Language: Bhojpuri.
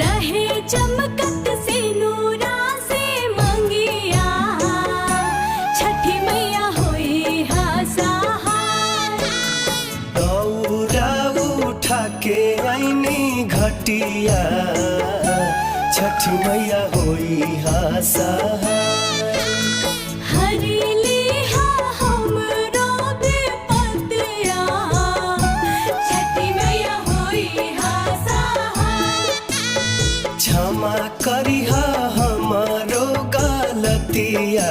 रहे चमकत से नूरा से मंगिया, छठी मैया होई हा सहाय। दौरा उठा के आईनी घटिया, छठी मैया होई हा सहाय। हरिली हा हमरो विपतिया, छठी मैया होई हा सहाय। क्षमा करिहा हमारो गलतिया,